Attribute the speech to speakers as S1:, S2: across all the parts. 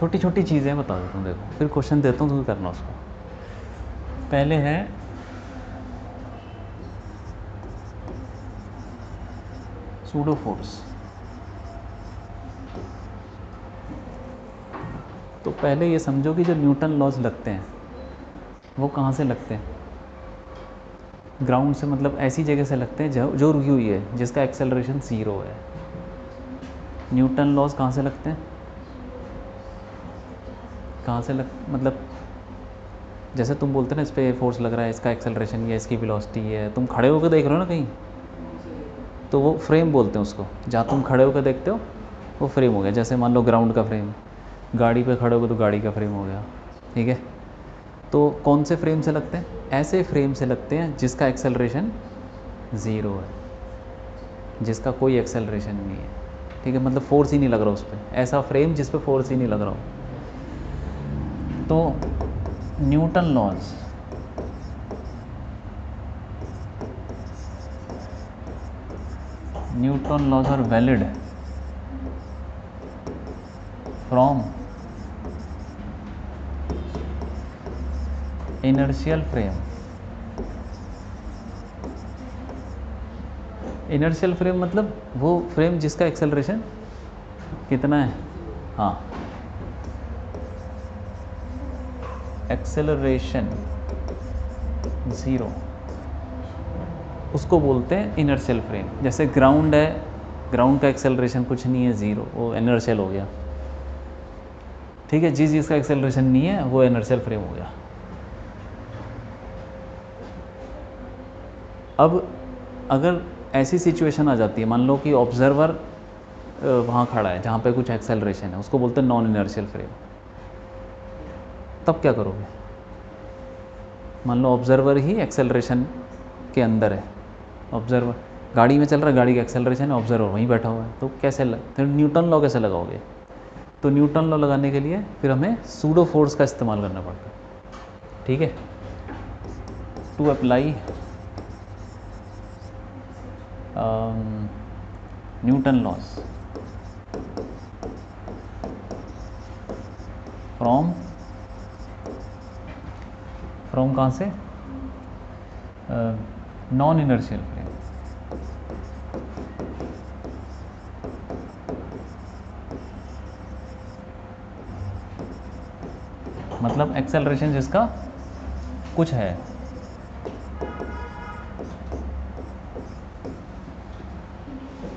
S1: छोटी छोटी चीज़ें बता देता हूँ, देखो फिर क्वेश्चन देता हूँ, तुम्हें करना उसको। पहले है सूडो फोर्स। तो पहले ये समझो कि जो न्यूटन लॉज लगते हैं वो कहाँ से लगते हैं? ग्राउंड से, मतलब ऐसी जगह से लगते हैं जो रुकी हुई है, जिसका एक्सेलरेशन 0 है। न्यूटन लॉज कहाँ से लगते हैं? कहाँ से मतलब जैसे तुम बोलते ना इस पर फोर्स लग रहा है, इसका एक्सेलरेशन ये, इसकी वेलोसिटी है, तुम खड़े होकर देख रहे हो ना कहीं, तो वो फ्रेम बोलते हैं उसको। जहाँ तुम खड़े होकर देखते हो वो फ्रेम हो गया। जैसे मान लो ग्राउंड का फ्रेम, गाड़ी पे खड़े होकर तो गाड़ी का फ्रेम हो गया, ठीक है। तो कौन से फ्रेम से लगते हैं? ऐसे फ्रेम से लगते हैं जिसका एक्सेलरेशन 0 है, जिसका कोई एक्सेलरेशन नहीं है, ठीक है, मतलब फोर्स ही नहीं लग रहा उस पर। ऐसा फ्रेम जिस पे फोर्स ही नहीं लग रहा हो। तो Newton laws are valid from inertial frame. Inertial frame मतलब वो फ्रेम जिसका एक्सेलरेशन कितना है? हाँ, एक्सेलरेशन 0, उसको बोलते हैं इनर्शियल फ्रेम। जैसे ग्राउंड है, ग्राउंड का एक्सेलरेशन कुछ नहीं है, 0, वो इनर्शियल हो गया, ठीक है। जिस जिसका एक्सेलरेशन नहीं है वो इनर्शियल फ्रेम हो गया। अब अगर ऐसी सिचुएशन आ जाती है, मान लो कि ऑब्जर्वर वहाँ खड़ा है जहाँ पे कुछ एक्सेलरेशन है, उसको बोलते हैं नॉन इनर्शियल फ्रेम। तब क्या करोगे? मान लो ऑब्जर्वर ही एक्सेलरेशन के अंदर है, ऑब्जर्वर गाड़ी में चल रहा है, गाड़ी का एक्सेलरेशन है, ऑब्जर्वर वहीं बैठा हुआ है, तो कैसे तो न्यूटन लॉ कैसे लगाओगे? तो न्यूटन लॉ लगाने के लिए फिर हमें सूडो फोर्स का इस्तेमाल करना पड़ता है, ठीक है। To apply Newton laws from कहाँ से? Non inertial frame. मतलब एक्सेलरेशन जिसका कुछ है।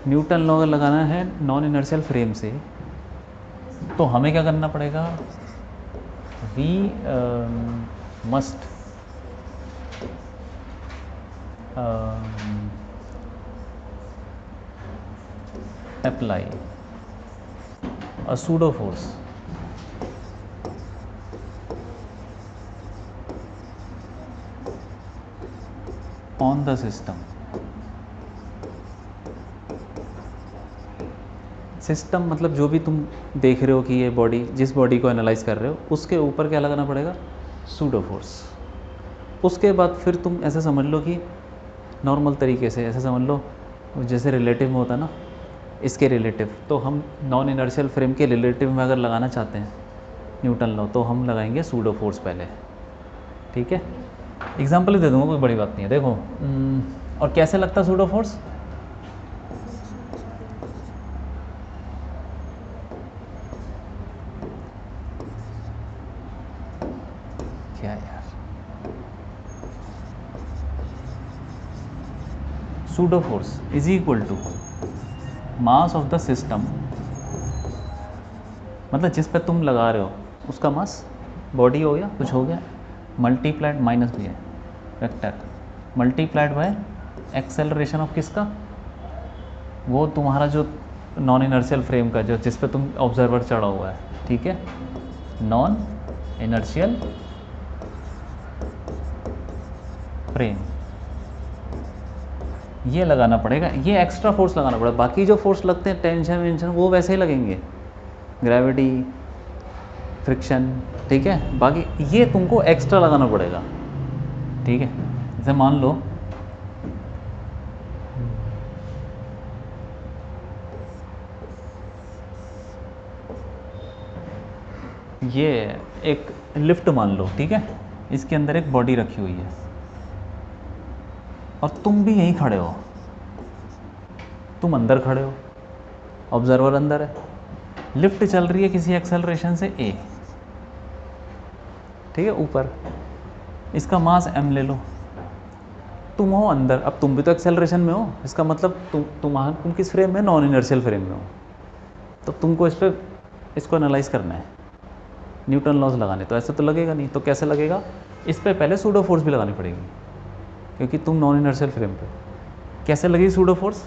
S1: न्यूटन लॉ लगाना है नॉन इनर्शियल फ्रेम से, तो हमें क्या करना पड़ेगा? We must apply a pseudo force on the system. System मतलब जो भी तुम देख रहे हो कि ये बॉडी, जिस बॉडी को एनालाइज कर रहे हो, उसके ऊपर क्या लगाना पड़ेगा? Pseudo force. उसके बाद फिर तुम ऐसे समझ लो कि नॉर्मल तरीके से ऐसे समझ लो, जैसे रिलेटिव में होता है ना, इसके रिलेटिव, तो हम नॉन इनर्शियल फ्रेम के रिलेटिव में अगर लगाना चाहते हैं न्यूटन लॉ, तो हम लगाएंगे सूडो फोर्स पहले, ठीक है। एग्जाम्पल ही दे दूँगा, कोई बड़ी बात नहीं है। देखो और कैसे लगता है सूडो फोर्स? क्या यार, pseudo force is equal to mass of the system, मतलब जिस पे तुम लगा रहे हो उसका मास, बॉडी हो गया, कुछ हो गया, मल्टीप्लाइड, माइनस भी है vector, multiplied by acceleration of किसका? वो तुम्हारा जो नॉन इनर्शियल फ्रेम का, जो जिस पे तुम ऑब्जर्वर चढ़ा हुआ है, ठीक है, नॉन इनर्शियल फ्रेम, ये लगाना पड़ेगा, ये एक्स्ट्रा फोर्स लगाना पड़ेगा। बाकी जो फोर्स लगते हैं, टेंशन वेंशन, वो वैसे ही लगेंगे, ग्रेविटी, फ्रिक्शन, ठीक है, बाकी ये तुमको एक्स्ट्रा लगाना पड़ेगा, ठीक है। जैसे मान लो ये एक लिफ्ट मान लो, ठीक है, इसके अंदर एक बॉडी रखी हुई है और तुम भी यहीं खड़े हो, तुम अंदर खड़े हो, ऑब्जर्वर अंदर है, लिफ्ट चल रही है किसी एक्सेलरेशन से a, ठीक है, ऊपर, इसका मास m ले लो, तुम हो अंदर, अब तुम भी तो एक्सेलरेशन में हो, इसका मतलब तुम किस फ्रेम में, नॉन इनर्शियल फ्रेम में हो, तो तुमको इसको एनालाइज करना है, न्यूटन लॉज लगाने, तो ऐसे तो लगेगा नहीं, तो कैसे लगेगा, इस पर पहले सूडो फोर्स भी लगानी पड़ेगी क्योंकि तुम नॉन इनर्शियल फ्रेम पे। कैसे लगेगी सूडो फोर्स,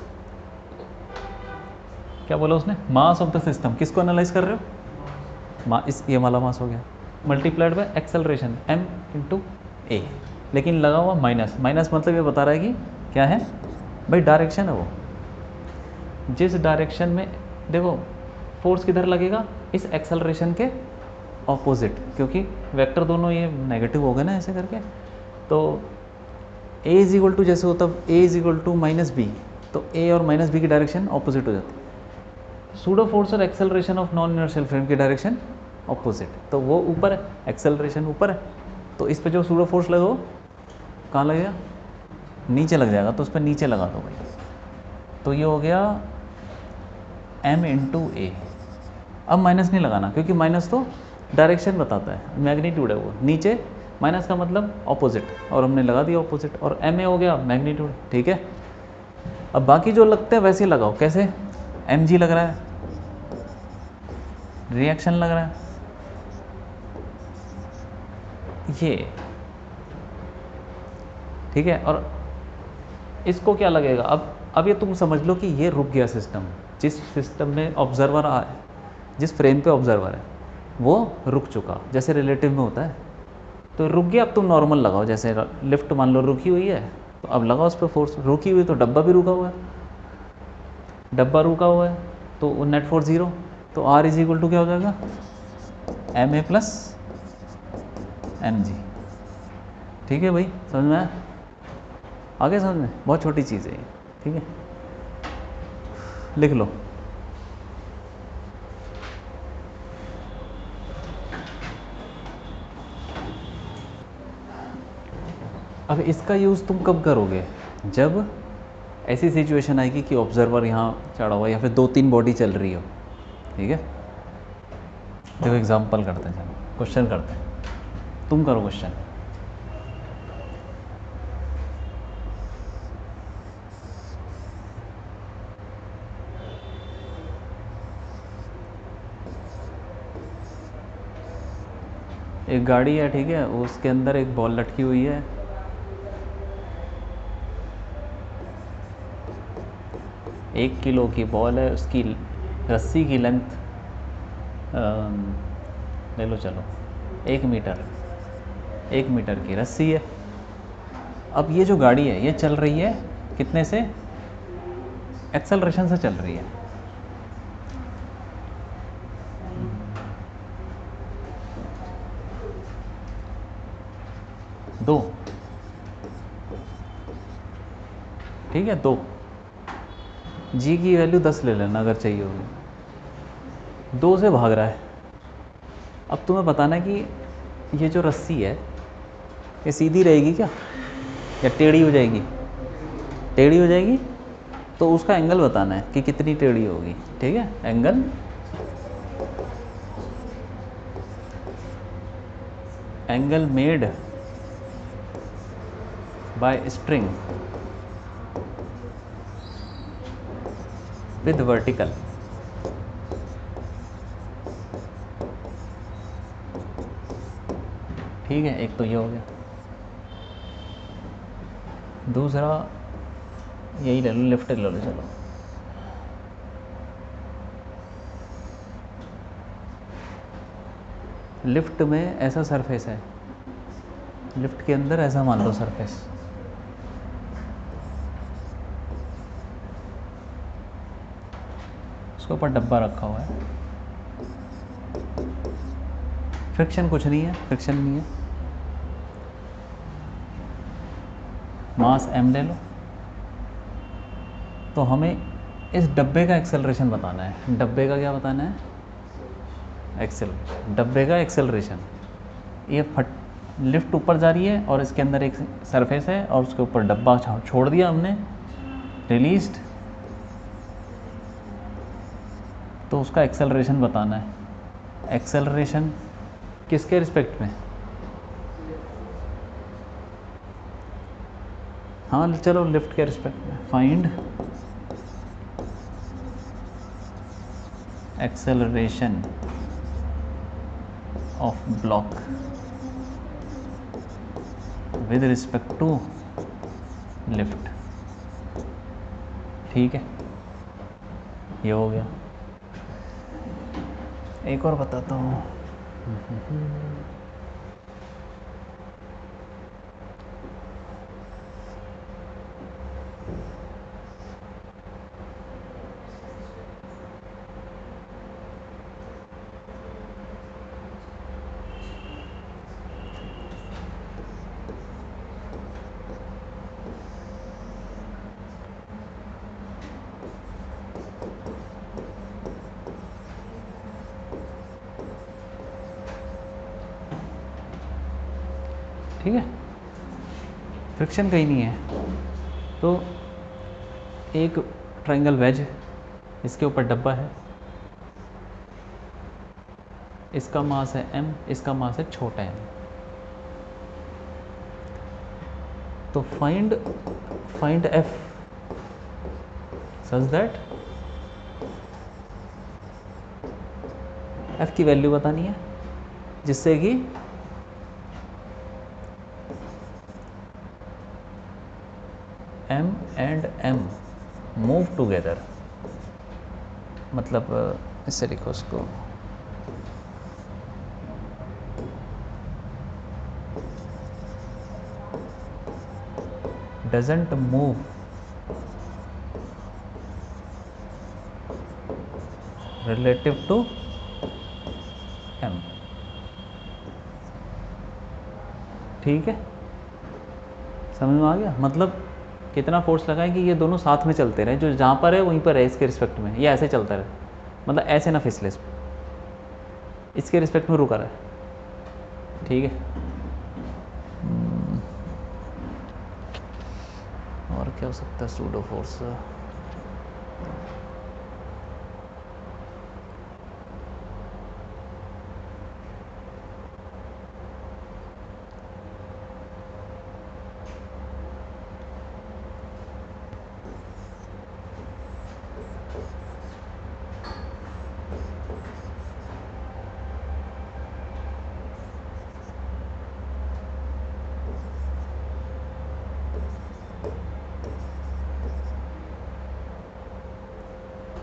S1: क्या बोला उसने, मास ऑफ द सिस्टम, किसको एनालाइज कर रहे हो, ये वाला मास हो गया, multiplied by acceleration m into a, लेकिन लगा हुआ माइनस, माइनस मतलब ये बता रहा है कि क्या है भाई, डायरेक्शन है वो, जिस डायरेक्शन में, देखो फोर्स किधर लगेगा, इस एक्सेलरेशन के ऑपोजिट, क्योंकि वेक्टर दोनों ये नेगेटिव हो गए ना ऐसे करके, तो a इज इक्वल टू, जैसे होता a is equal to minus b, तो a और माइनस बी की डायरेक्शन ऑपोजिट हो जाती है, सूडो फोर्स और acceleration of non inertial frame की डायरेक्शन ऑपोजिट, तो वो ऊपर है, एक्सेलरेशन ऊपर है, तो इस पे जो सूडो फोर्स लगो कहाँ लगेगा, नीचे लग जाएगा, तो उस पर नीचे लगा दो भाई, तो ये हो गया m इंटू ए। अब माइनस नहीं लगाना क्योंकि माइनस तो डायरेक्शन बताता है, मैग्नीट्यूड है वो, नीचे माइनस का मतलब ऑपोजिट, और हमने लगा दिया ऑपोजिट, और m ए हो गया मैग्नीट्यूड, ठीक है। अब बाकी जो लगते हैं वैसे ही लगाओ, कैसे, mg लग रहा है, रिएक्शन लग रहा है, ये ठीक है, और इसको क्या लगेगा, अब ये तुम समझ लो कि ये रुक गया सिस्टम, जिस सिस्टम में ऑब्जर्वर जिस फ्रेम पे ऑब्जर्वर है वो रुक चुका, जैसे रिलेटिव में होता है, तो रुक गया, अब तुम नॉर्मल लगाओ, जैसे लिफ्ट मान लो रुकी हुई है, तो अब लगाओ उस पर फोर्स, रुकी हुई तो डब्बा भी रुका हुआ है, डब्बा रुका हुआ है तो नेट फोर्स 0, तो R इज इक्वल टू क्या हो जाएगा, m a plus m g, ठीक है भाई, समझ में आया, आगे समझ में, बहुत छोटी चीज़ है ये, ठीक है, लिख लो। अब इसका यूज़ तुम कब करोगे, जब ऐसी सिचुएशन आएगी कि ऑब्जर्वर यहाँ चढ़ा हुआ या फिर 2-3 बॉडी चल रही हो, ठीक है। देखो एग्जांपल करते हैं, चलो क्वेश्चन करते हैं, तुम करो क्वेश्चन। एक गाड़ी है, ठीक है, उसके अंदर एक बॉल लटकी हुई है, एक किलो की बॉल है, उसकी रस्सी की लेंथ ले लो चलो 1 मीटर, 1 मीटर की रस्सी है। अब ये जो गाड़ी है ये चल रही है कितने से, एक्सेलरेशन से चल रही है, दो, ठीक है, 2, जी की वैल्यू 10 ले लेना अगर चाहिए होगी, 2 से भाग रहा है। अब तुम्हें बताना है कि ये जो रस्सी है ये सीधी रहेगी क्या या टेढ़ी हो जाएगी, टेढ़ी हो जाएगी, तो उसका एंगल बताना है कि कितनी टेढ़ी होगी, ठीक है, angle made by string with vertical, ठीक है, एक तो ये हो गया, दूसरा यही ले लो, लिफ्ट ले लो, चलो लिफ्ट में ऐसा सरफेस है, लिफ्ट के अंदर ऐसा मान लो सरफेस, उसके ऊपर डब्बा रखा हुआ है, फ्रिक्शन कुछ नहीं है, फ्रिक्शन नहीं है, मास m ले लो, तो हमें इस डब्बे का एक्सेलरेशन बताना है, डब्बे का क्या बताना है, एक्सेलरेशन, डब्बे का एक्सेलरेशन। ये लिफ्ट ऊपर जा रही है और इसके अंदर एक सरफेस है और उसके ऊपर डब्बा छोड़ दिया हमने, रिलीज्ड, तो उसका एक्सेलरेशन बताना है। एक्सेलरेशन किसके रिस्पेक्ट में? हाँ चलो लिफ्ट के रिस्पेक्ट में। Find acceleration of block with respect to lift. ठीक है, ये हो गया। एक और बताता हूँ। ठीक है, फ्रिक्शन कहीं नहीं है। तो एक ट्रायंगल वेज, इसके ऊपर डब्बा है, इसका मास है m, इसका मास है छोटा m। तो find f such that f की वैल्यू बतानी है जिससे कि m and m move together. मतलब इससे लिखो उसको, doesn't move relative to m। ठीक है, समझ में आ गया? मतलब कितना फोर्स लगाए कि ये दोनों साथ में चलते रहे, जो जहाँ पर है वहीं पर है इसके रिस्पेक्ट में, ये ऐसे चलता रहे, मतलब ऐसे ना फिसले, इसके रिस्पेक्ट में रुका रहे। ठीक है, और क्या हो सकता है सूडो फोर्स?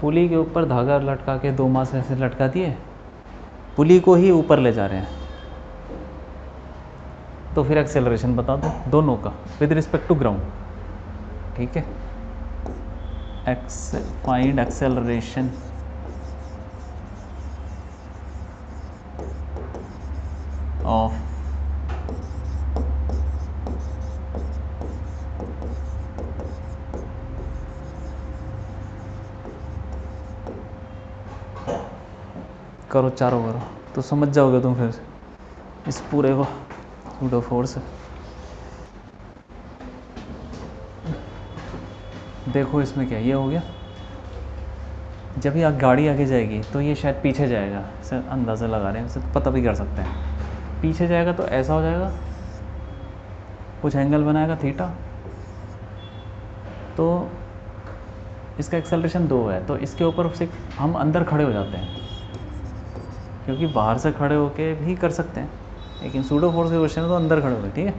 S1: पुली के ऊपर धागा लटका के दो मास ऐसे लटका दिए, पुली को ही ऊपर ले जा रहे हैं, तो फिर एक्सेलरेशन बता दो दोनों का विद रिस्पेक्ट टू ग्राउंड। ठीक है, फाइंड एक्सेलरेशन ऑफ करो, चारों करो तो समझ जाओगे तुम फिर इस पूरे को सूडो फोर्स। देखो इसमें क्या, ये हो गया, जब ये गाड़ी आगे जाएगी तो ये शायद पीछे जाएगा, इसे अंदाज़ा लगा रहे हैं, इसे पता भी कर सकते हैं। पीछे जाएगा तो ऐसा हो जाएगा, कुछ एंगल बनाएगा थीटा, तो इसका एक्सेलरेशन 2 है, तो इसके ऊपर से हम अंदर खड़े हो जाते हैं, क्योंकि बाहर से खड़े होके भी कर सकते हैं, लेकिन सूडो फोर्स के क्वेश्चन में तो अंदर खड़े हो गए। ठीक है,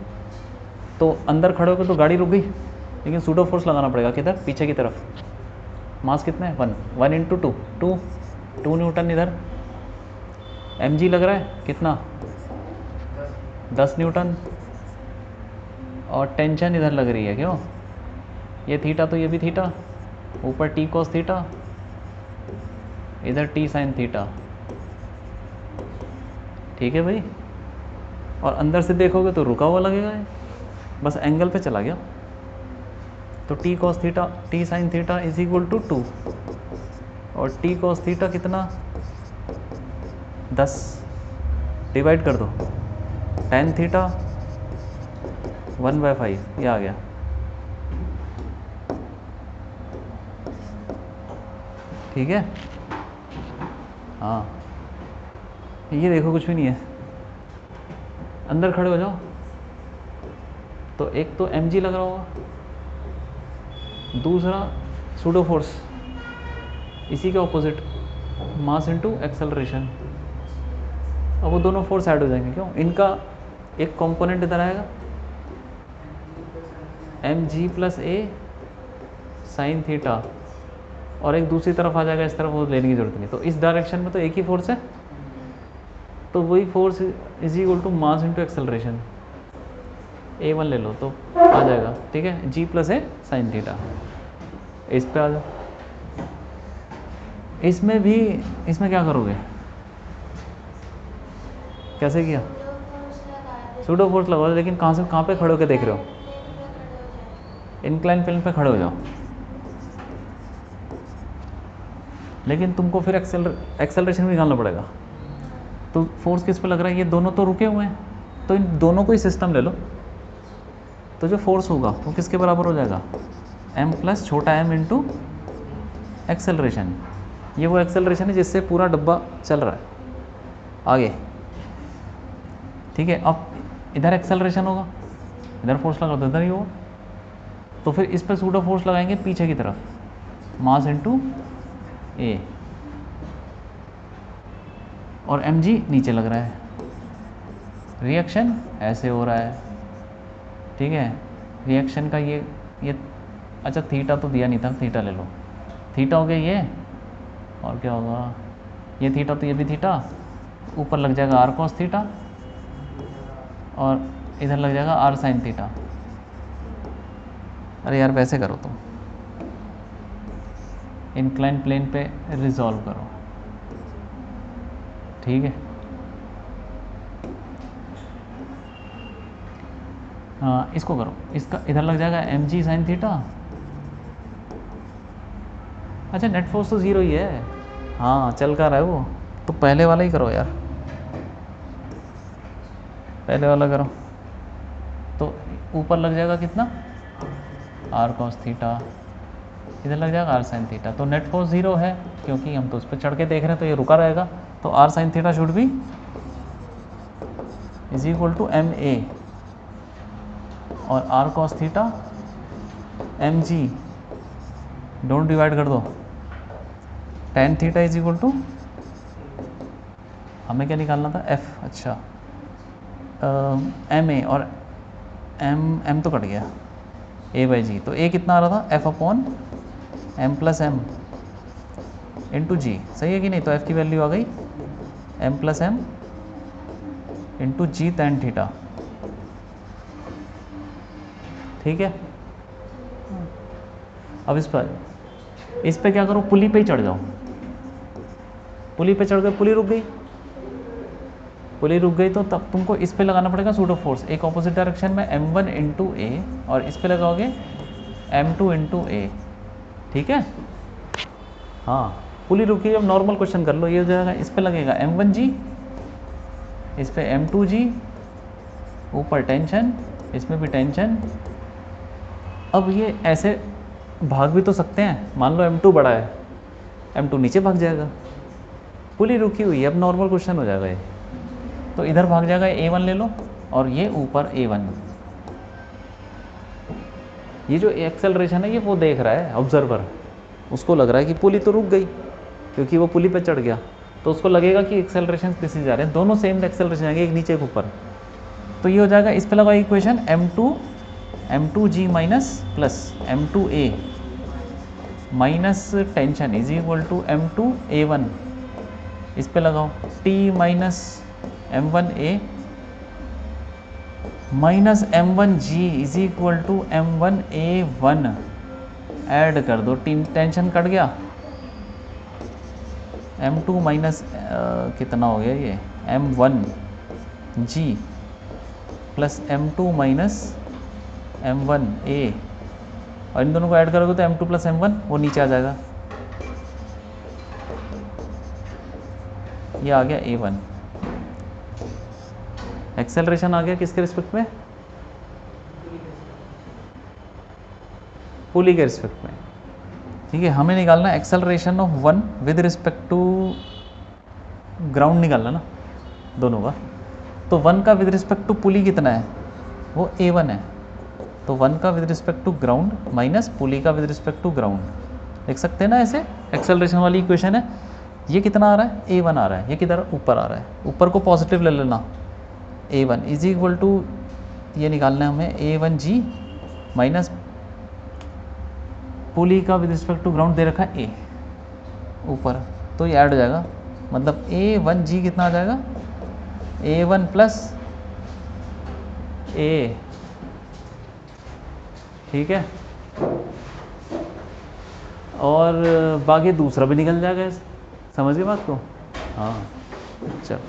S1: तो अंदर खड़े होकर तो गाड़ी रुक गई, लेकिन सूडो फोर्स लगाना पड़ेगा किधर? पीछे की तरफ। मास कितना है? 1 इंटू 2 न्यूटन इधर, mg लग रहा है कितना? 10 न्यूटन, और टेंशन इधर लग रही है, क्यों? ये थीटा तो ये भी थीटा, ऊपर t cos थीटा, इधर t sin थीटा। ठीक है भाई, और अंदर से देखोगे तो रुका हुआ लगेगा, बस एंगल पे चला गया। तो t cos theta t sin theta is equal to 2, और t cos थीटा कितना? 10 डिवाइड कर दो, tan थीटा 1/5 ये आ गया। ठीक है, हाँ ये देखो कुछ भी नहीं है, अंदर खड़े हो जाओ। तो एक तो mg लग रहा होगा, दूसरा सूडो फोर्स, इसी के ऑपोजिट मास इनटू एक्सेलरेशन। अब वो दोनों फोर्स ऐड हो जाएंगे, क्यों? इनका एक कंपोनेंट इधर आएगा mg plus a sine theta, और एक दूसरी तरफ आ जाएगा इस तरफ, वो लेने की जरूरत नहीं। तो इस डायरेक्शन में तो एक ही फोर्स है, तो वही force is equal to mass into acceleration. a1 ले लो तो आ जाएगा, ठीक है, g plus a sine theta. इस पे आ जाओ, इसमें भी, इसमें क्या करोगे, कैसे किया? सूडो फोर्स लगाओ, लेकिन कहाँ से कहाँ पे खड़े होकर देख रहे हो? इंक्लाइन प्लेन पे खड़े हो जाओ। लेकिन तुमको फिर एक्सेलरेशन भी निकालना पड़ेगा। तो फोर्स किस पे लग रहा है? ये दोनों तो रुके हुए हैं, तो इन दोनों को ही सिस्टम ले लो। तो जो फोर्स होगा वो किसके बराबर हो जाएगा? m प्लस छोटा m इंटू एक्सेलरेशन। ये वो एक्सेलरेशन है जिससे पूरा डब्बा चल रहा है आगे, ठीक है। अब इधर एक्सेलरेशन होगा, इधर फोर्स लगा तो इधर ही होगा। तो फिर इस पर सूडो फोर्स लगाएंगे पीछे की तरफ, मास इनटू ए, और mg नीचे लग रहा है। रिएक्शन ऐसे हो रहा है, ठीक है। रिएक्शन का ये अच्छा थीटा तो दिया नहीं था, थीटा ले लो। थीटा हो गया ये, और क्या होगा, ये थीटा तो ये भी थीटा, ऊपर लग जाएगा r cos थीटा, और इधर लग जाएगा r sin थीटा। अरे यार वैसे करो तुम, इंक्लाइन प्लेन पे रिजॉल्व करो, ठीक है। हाँ इसको करो, इसका इधर लग जाएगा mg sin थीटा। अच्छा नेट फोर्स तो ज़ीरो ही है, हाँ चल कर रहा है वो, तो पहले वाला ही करो यार, पहले वाला करो। तो ऊपर लग जाएगा कितना, r cos थीटा, इधर लग जाएगा r sin थीटा। तो नेट फोर्स ज़ीरो है, क्योंकि हम तो उस पर चढ़ के देख रहे हैं, तो ये रुका रहेगा। तो r sin थीटा शुड भी इज इक्वल टू ma, और r cos theta mg, don't divide कर दो, tan theta is equal to, हमें क्या निकालना था, f, अच्छा ma, और m तो कट गया, a/g। तो a कितना आ रहा था, f upon m plus m into g, सही है कि नहीं? तो f की वैल्यू आ गई m प्लस m इंटू जी tan थीटा, ठीक है। अब इस पर क्या करो, पुली पे ही चढ़ जाओ। पुली पे चढ़ गए, पुली रुक गई, पुली रुक गई, तो तब तुमको इस पे लगाना पड़ेगा सूडो फोर्स, एक ऑपोजिट डायरेक्शन में m1 इंटू ए, और इस पे लगाओगे m2 इंटू ए, ठीक है। हाँ पुली रुकी, अब नॉर्मल क्वेश्चन कर लो, ये हो जाएगा, इस पे लगेगा m1g, इस पे m2g, ऊपर टेंशन, इसमें भी टेंशन। अब ये ऐसे भाग भी तो सकते हैं, मान लो m2 बड़ा है, m2 नीचे भाग जाएगा, पुली रुकी हुई है, अब नॉर्मल क्वेश्चन हो जाएगा ये। तो इधर भाग जाएगा, a1 ले लो, और ये ऊपर a1। ये जो एक्सेलरेशन है ये वो देख रहा है ऑब्जर्वर, उसको लग रहा है कि पुली तो रुक गई, क्योंकि वो पुली पे चढ़ गया, तो उसको लगेगा कि एक्सेलरेशन किसी जा रहे हैं, दोनों सेम एक्सेलरेशन आएंगे, एक नीचे एक ऊपर। तो ये हो जाएगा, इस पे लगाओ equation m2g minus plus m2a minus tension is equal to m2a1, इस पे लगाओ t minus m1a minus m1g is equal to m1a1, add कर दो, टेंशन कट गया, m2 माइनस कितना हो गया ये, m1g plus m2 minus m1a, और इन दोनों को ऐड करोगे तो m2 प्लस m1 वो नीचे आ जाएगा, ये आ गया A1, एक्सेलरेशन आ गया किसके रिस्पेक्ट में, पुली के रिस्पेक्ट में। ठीक है, हमें निकालना acceleration of 1 with respect to ground निकालना ना दोनों का। तो 1 का विद रिस्पेक्ट टू पुली कितना है, वो A1 है। तो 1 का with respect to ground minus pulley का विद रिस्पेक्ट टू ग्राउंड, देख सकते हैं ना ऐसे, एक्सेलरेशन वाली इक्वेशन है। ये कितना आ रहा है, A1 आ रहा है, ये किधर ऊपर आ रहा है, ऊपर को पॉजिटिव ले लेना, A1 इज इक्वल टू, ये निकालना है हमें A1G माइनस पुली का विद रिस्पेक्ट टू ग्राउंड दे रखा है A ऊपर, तो ये ऐड हो जाएगा, मतलब A1G कितना आ जाएगा, A1 प्लस A। ठीक है, और बाकी दूसरा भी निकल जाएगा, समझ गए बात को। हाँ चल।